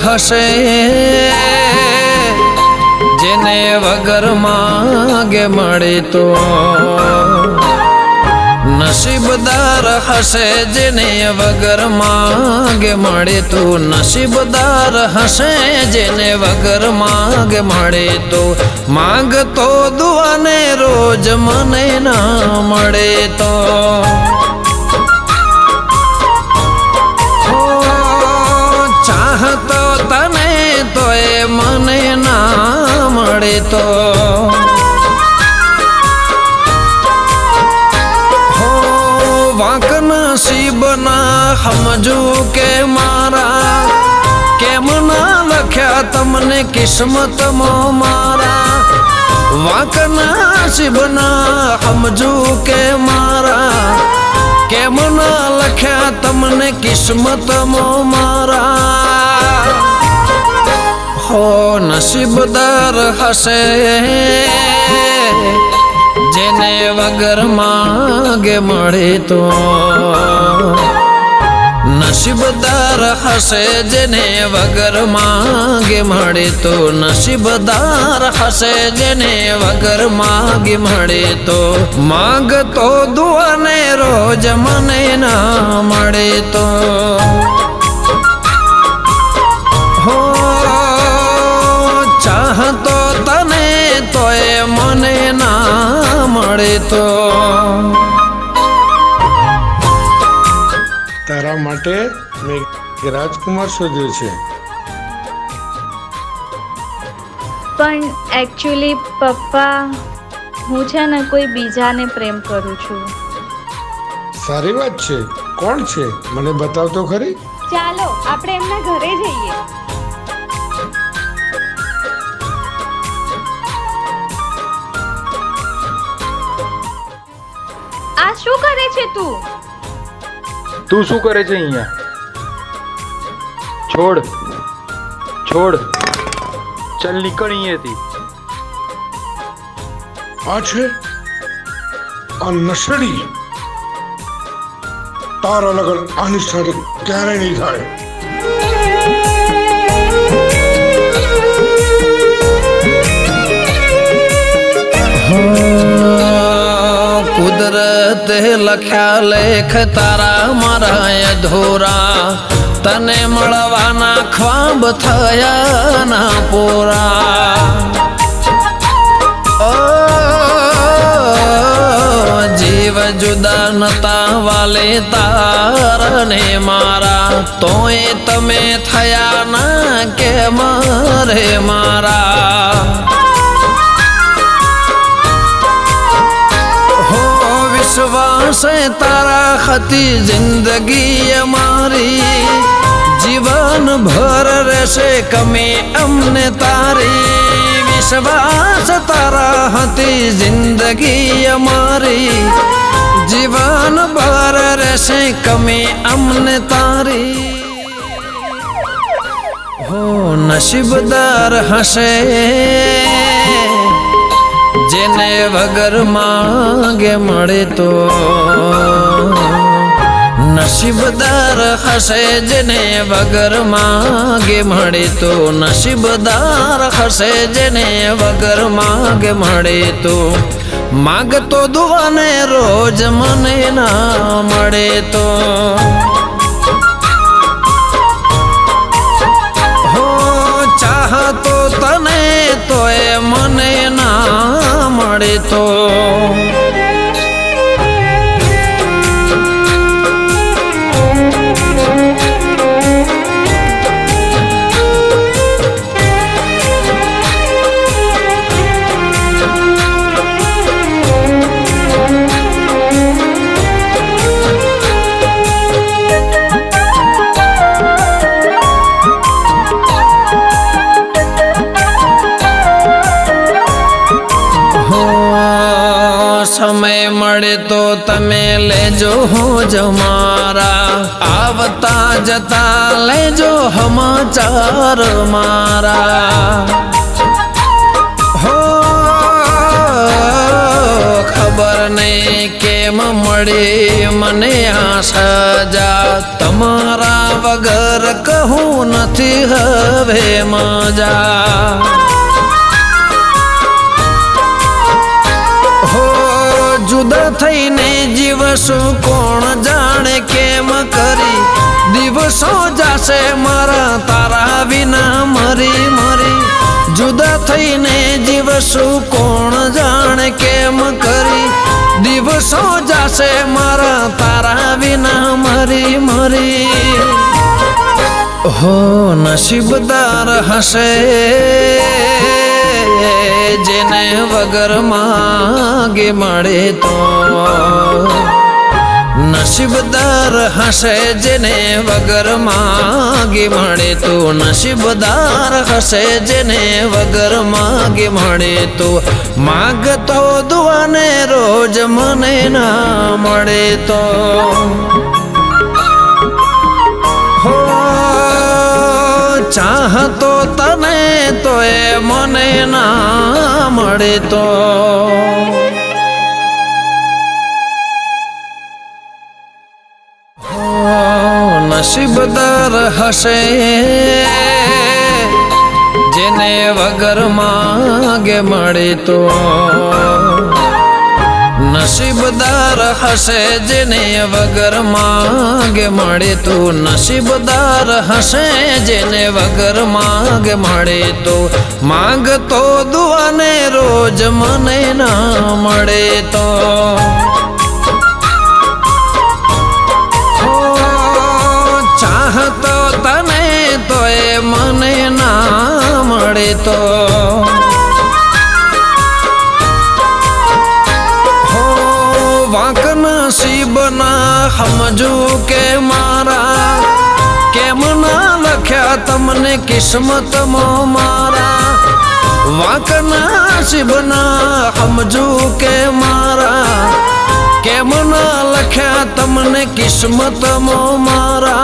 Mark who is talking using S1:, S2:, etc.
S1: હશે જેને વગર માગે મળે તો, નસીબદાર હશે જેને વગર માગે મળે તો, નસીબદાર હશે જેને વગર માગે મળે તો, માંગતો દુઆને રોજ મને ના મળે તો, ચાહતો તને તો એ મને ના મળે તો, વાંક નસીબના સમજુ કે મારા, કેમ ના લખ્યા તમને કિસ્મતમાં મારા, વાંક નસીબના સમજુ કે મારા, કેમ ના લખ્યા તમને કિસ્મતમાં મારા, હો નસીબદાર હશે જેને વગર માગે મળે તો, નસીબદાર હશે જેને વગર માગે મળે તો, નસીબદાર હશે જેને વગર માગે મળે તો, માંગતો દુઆને રોજ મને ના મળે તો, હો ચાહતો તને તો એ મને ના મળે તો.
S2: તારા માટે મેં રાજકુમાર શોધ્યો છે.
S3: પણ એકચ્યુઅલી પપ્પા, હું છે ને કોઈ બીજાને પ્રેમ કરું છું.
S2: સારી વાત છે. કોણ છે મને બતાવ તો ખરી.
S3: ચાલો આપણે એમના ઘરે જઈએ. આ શું કરે છે તું?
S4: તું શું કરે છે અહીંયા? છોડ છોડ, ચાલ નીકળ અહીંયાથી.
S2: આ છે આ નસડી. તારા લગન આની સાથે ક્યારે નહીં થાય.
S1: કુદરતે લખ્યા લેખ તારા મારા અધૂરા, તને મળવાના ખ્વાબ થયા ના પૂરા. ઓ જીવ જુદા નતા વાલે તારને મારા, તોય તમે થયા ના કે મારે મારા. વિશ્વાસે તારા હતી જિંદગી અમારી, જીવન ભર રહેશે કમી અમને તારી. વિશ્વાસ તારા હતી જિંદગી અમારી, જીવન ભર રહેશે કમી અમને તારી. હો નસીબદાર હશે જેને વગર માગે મળે તો, નસીબદાર હશે જેને વગર માગે મળે તો, નસીબદાર હશે જેને વગર માગે મળે તો, માગતો દુઆને રોજ મને ના મળે તો, હો ચાહતો તને તો એ મને ના મળે તો. સમય મળે તો તમે લેજો હોજ મારા, આવતા જતા લેજો સમાચાર મારા. હો ખબર નહીં કેમ મળી મને આ સજા, તમારા વગર કહું નથી હવે મજા. હો જુદા થઈને જીવશું કોણ જાણે કેમ કરી, દિવસો જાશે મારા તારા વિના મરી મરી. જુદા થઈને જીવશું કોણ જાણે કેમ કરી, દિવસો જાશે મારા તારા વિના મરી મરી. હો નસીબદાર હશે જેને વગર માગે મળે તો, નસીબદાર હશે જેને વગર માગે મળે તો, નસીબદાર હશે જેને વગર માગે મળે તો. માગતો દુઆને રોજ મને ના મળે તો, હો ચાહતો તને તો એ મને ના મળે તો. નસીબદાર હશે જેને વગર માગે મળે તો, નસીબદાર હશે જેને વગર માગે મળે તો, નસીબદાર હશે જેને વગર માગે મળે તો. માંગતો દુઆને રોજ મને ના મળે તો, ચાહતો તને તો એ મને ના મળે તો. હો વાંક નસીબના સમજુ કે મારા, કેમ ના લખ્યા તમને કિસ્મતમાં મારા. વાંક નસીબના સમજુ કે મારા, કેમ ના લખ્યા તમને કિસ્મતમાં મારા.